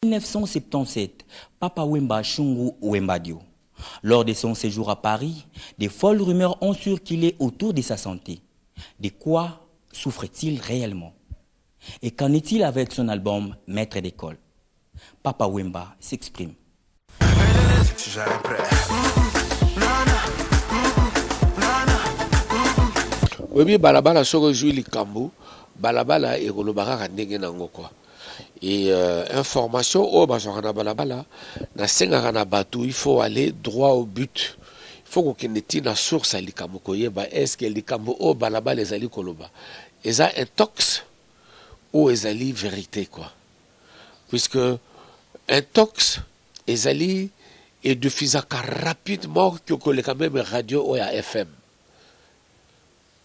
1977, Papa Wemba Shungu Wembadio. Lors de son séjour à Paris, des folles rumeurs ont circulé autour de sa santé. De quoi souffre-t-il réellement? Et qu'en est-il avec son album Maître d'école? Papa Wemba s'exprime. Oui, balabala soko joue likambo, balabala et golobara ndenge nango quoi. Et information au bazorana balabala, na senga na batu, il faut aller droit au but. Il faut qu'on ait na source à likambo koyeba est-ce que likambo au balabala les ali koloba. Et ça intox ou les ali vérité quoi. Puisque intox les ali et de fisaka rapidement que quand même radio ou à FM.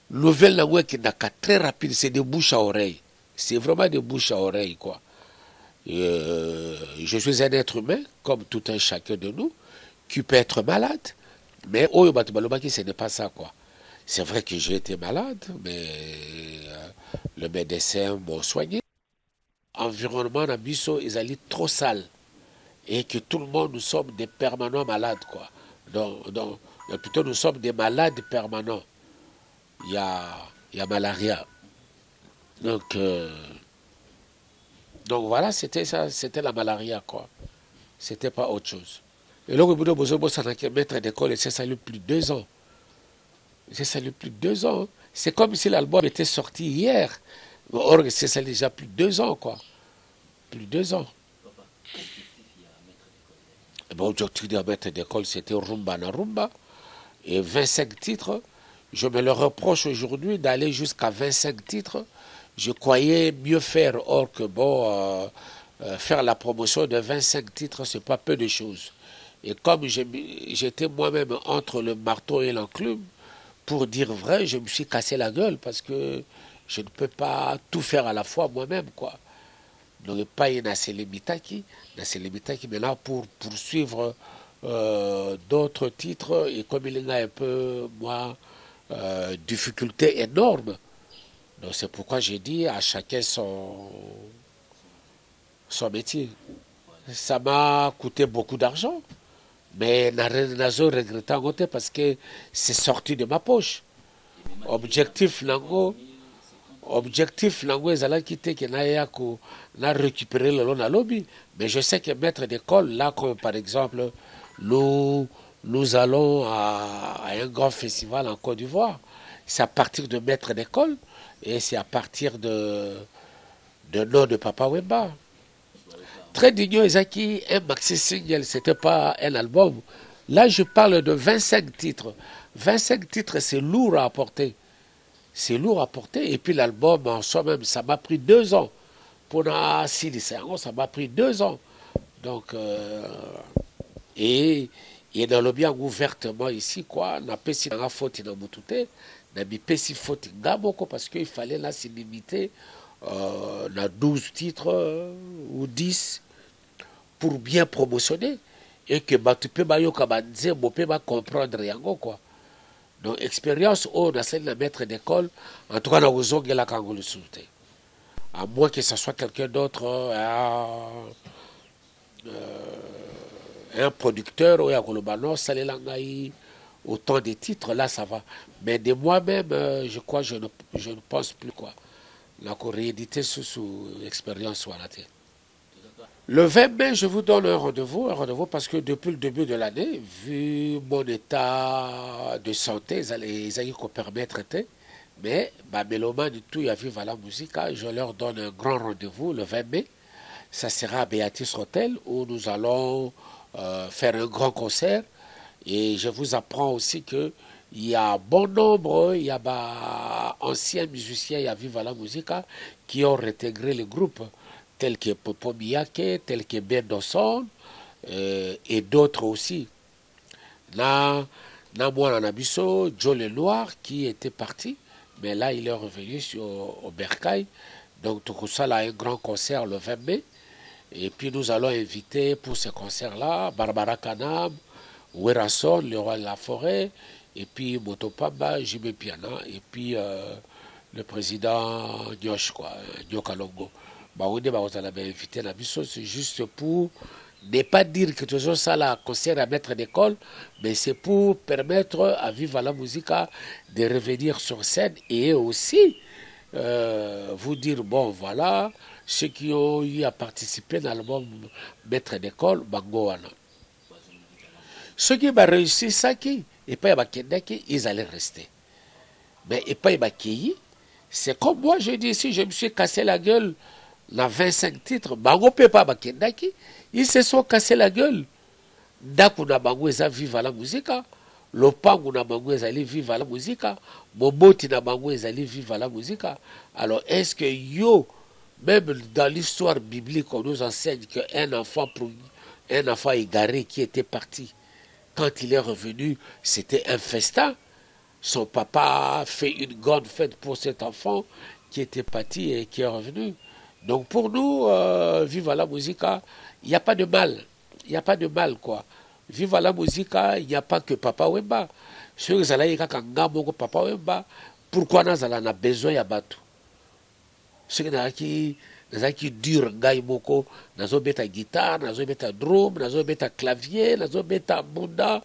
Nouvelle langue qui n'a qu'à très rapide, c'est de bouche à oreille. C'est vraiment de bouche à oreille, quoi. Je suis un être humain, comme tout un chacun de nous, qui peut être malade, mais oh, ce n'est pas ça, quoi. C'est vrai que j'ai été malade, mais le médecin m'a soigné. Environnement d'Abisso, ils allaient trop sale. Et que tout le monde, nous sommes des permanents malades, quoi. Donc plutôt, nous sommes des malades permanents. Il y a malaria. Donc voilà, c'était ça, c'était la malaria, quoi. C'était pas autre chose. Et là, au bout de maître d'école, et c'est ça le plus de 2 ans. C'est ça le plus de 2 ans. C'est comme si l'album était sorti hier. Or, c'est ça déjà plus de 2 ans, quoi. Plus de 2 ans. Bon, l'objectif de maître d'école, c'était Rumba na Rumba. Et 25 titres. Je me le reproche aujourd'hui d'aller jusqu'à 25 titres. Je croyais mieux faire, or que bon, faire la promotion de 25 titres, c'est pas peu de choses. Et comme j'étais moi-même entre le marteau et l'enclume, pour dire vrai, je me suis cassé la gueule parce que je ne peux pas tout faire à la fois moi-même, quoi. Donc, pas une Nasselimitaki maintenant pour poursuivre d'autres titres, et comme il y a un peu, moi, difficulté énorme. Donc c'est pourquoi j'ai dit à chacun son métier. Ça m'a coûté beaucoup d'argent, mais je regrette en côté parce que c'est sorti de ma poche. Objectif nango ezala quitté que na récupérer le long à lobby. Mais je sais que maître d'école là, comme par exemple nous allons à un grand festival en Côte d'Ivoire. C'est à partir de maître d'école et c'est à partir de nom de Papa Wemba. Très digno Ezaki, un maxi single, c'était pas un album. Là, je parle de 25 titres. 25 titres, c'est lourd à apporter. C'est lourd à porter. Et puis l'album en soi-même, ça m'a pris 2 ans. Pour ça m'a pris 2 ans. Donc, et dans le bien ouvertement ici, quoi, on a pas si dans faute dans Moutouté, on a mis pas si faute dans parce qu'il fallait là se limiter à 12 titres ou 10 pour bien promotionner et que tu peux comprendre rien, quoi. Donc, expérience, on a celle de maître d'école, en tout cas, dans le la Kangolo Souté. À moins que ce soit quelqu'un d'autre, un producteur, ou un ça les autant de titres, là, ça va. Mais de moi-même, je crois, je ne pense plus, quoi. La réédité sous expérience, voilà. Le 20 mai, je vous donne un rendez-vous parce que depuis le début de l'année, vu mon état de santé, ils allaient qu'on permettre, mais Méloma du tout, il y a vu la musique, je leur donne un grand rendez-vous le 20 mai. Ça sera à Béatrice Hotel où nous allons faire un grand concert. Et je vous apprends aussi que il y a bon nombre, il y a anciens musiciens, il y a Viva la Musica qui ont réintégré le groupe, tels que Popo Miyake, tels que Ben Dawson, et d'autres aussi. Là, moi, Nabiso, Joe Lenoir, qui était parti, mais là, il est revenu au Bercail. Donc, tout ça, là, un grand concert le 20 mai. Et puis, nous allons inviter pour ce concert-là Barbara Kanam, Werason, le roi de la forêt, et puis Motopamba, Jimé Piana, et puis le président Nyosh, quoi, Nyokalongo. on a invité la biso, c'est juste pour ne pas dire que toujours ça là concert à maître d'école, mais c'est pour permettre à Viva la Musica de revenir sur scène et aussi vous dire, bon voilà, ceux qui ont eu à participer dans l'album maître d'école, bango wana. Ceux qui ont réussi ça, et pas ils allaient rester. Mais et pas c'est comme moi, je dis ici, je me suis cassé la gueule dans 25 titres, bango peut pas bakendaki, ils se sont cassé la gueule. Ndaku na bango eza viva la musica, lopangu na bango ezali viva la musica, moboti na bango ezali viva la musica. Alors est-ce que yo, même dans l'histoire biblique, on nous enseigne qu'un enfant égaré qui était parti, quand il est revenu, c'était un festin. Son papa a fait une grande fête pour cet enfant qui était parti et qui est revenu. Donc pour nous, Viva la Musica, il n'y a pas de mal. Il n'y a pas de mal, quoi. Viva la Musica, il n'y a pas que Papa Wemba. Ceux qui ont Papa Wemba, pourquoi nous avons besoin de battre? Ceux qui durent, moko, nazo beta guitare, nazo beta drum, nazo beta clavier, nazo beta bunda,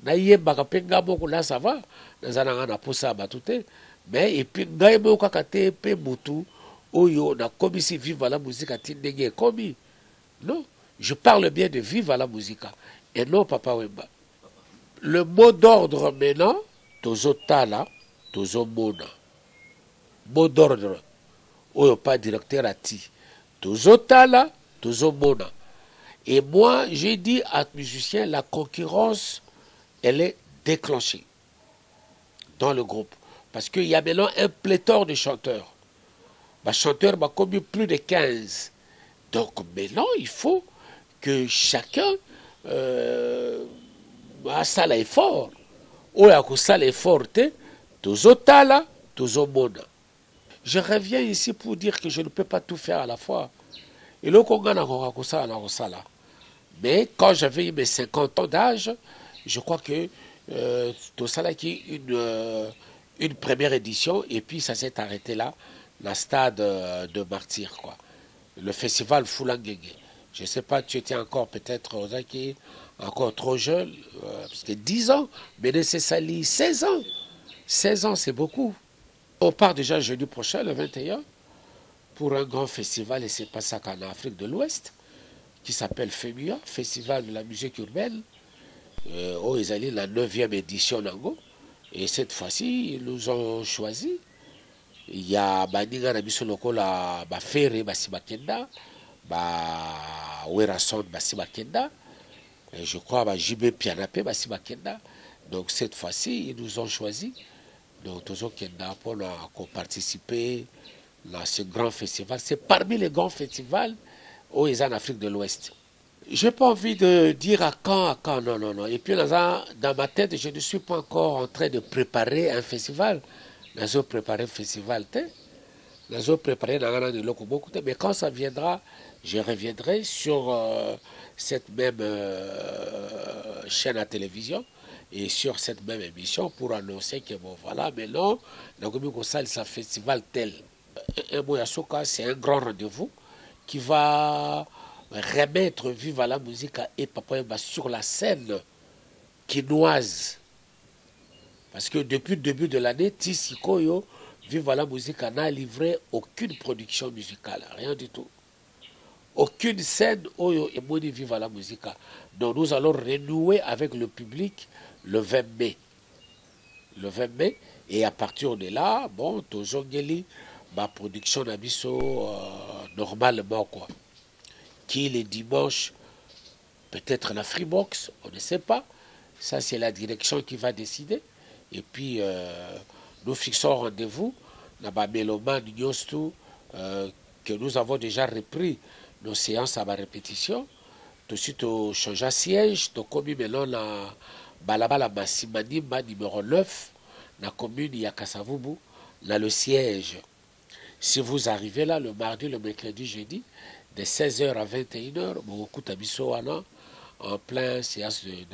na yembaka pe moko là ça va, nazana na posa batute, mais et puis ngai moko kakate pe mutu oyo na komisi Viva la Musica tindenge komi. Non, je parle bien de Viva la Musica et non Papa Wemba. Le mot d'ordre maintenant, tozo tala, tozo mona. Mot d'ordre. Oyo pas directeur à ti. Tozo tala, tozo mona. Et moi, j'ai dit à musiciens, la concurrence, elle est déclenchée dans le groupe. Parce qu'il y a maintenant un pléthore de chanteurs. Les chanteurs ont commis plus de 15. Donc maintenant, il faut que chacun a ça l'effort. Oya ko ça l'effort, tozo tala, tozo mona. Je reviens ici pour dire que je ne peux pas tout faire à la fois. Et le mais quand j'avais eu mes 50 ans d'âge, je crois que tout ça là qui une première édition et puis ça s'est arrêté là, la stade de Martyr, quoi. Le festival Fulangenge. Je ne sais pas, tu étais encore peut-être encore trop jeune, parce que 10 ans, mais c'est sali 16 ans. 16 ans, c'est beaucoup. On part déjà jeudi prochain, le 21, pour un grand festival, et c'est pas ça qu'en Afrique de l'Ouest, qui s'appelle FEMUA, Festival de la musique urbaine. Ils allaient la 9e édition Nango. Et cette fois-ci, ils nous ont choisi. Il y a Baninga Nabiso Lokola, Bafere Basibakenda, Werason Basibakenda, et je crois JB Pianapé Basibakenda. Donc cette fois-ci, ils nous ont choisi. Donc, tous ceux qui ont participé à ce grand festival, c'est parmi les grands festivals où ils sont en Afrique de l'Ouest. Je n'ai pas envie de dire à quand, non, non, non. Et puis, dans ma tête, je ne suis pas encore en train de préparer un festival. Nous avons préparé un festival, nous avons préparé mais quand ça viendra, je reviendrai sur cette même chaîne à télévision et sur cette même émission pour annoncer que bon voilà, maintenant, c'est un festival tel. C'est un grand rendez-vous qui va remettre Viva la Musica et Papa Wemba sur la scène quinoise. Parce que depuis le début de l'année, Tissikoyo, Viva la Musica n'a livré aucune production musicale, rien du tout. Aucune scène Oyo et Moni Viva la Musica. Donc nous allons renouer avec le public le 20 mai. Le 20 mai, et à partir de là, bon, Tozongeli, ma production d'abisso normalement, quoi. Qui les dimanches, peut-être la Freebox, on ne sait pas. Ça, c'est la direction qui va décider. Et puis, nous fixons rendez-vous, la Mélomane Nyostu, que nous avons déjà repris nos séances à ma répétition. Tout de suite, on change à siège, donc comme maintenant, la Balabala Massimanima numéro 9, la commune Yakasavubu, là le siège. Si vous arrivez là le mardi, le mercredi, jeudi, de 16h à 21h, en plein séance il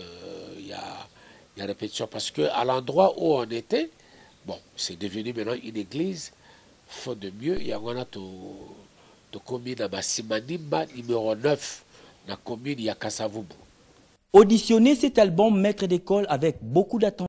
y a répétition. Parce qu'à l'endroit où on était, bon, c'est devenu maintenant une église, faute de mieux, il y a tokomi na Masimanimba numéro 9 na commune ya Kasavubu. Auditionnez cet album Maître d'école avec beaucoup d'attention.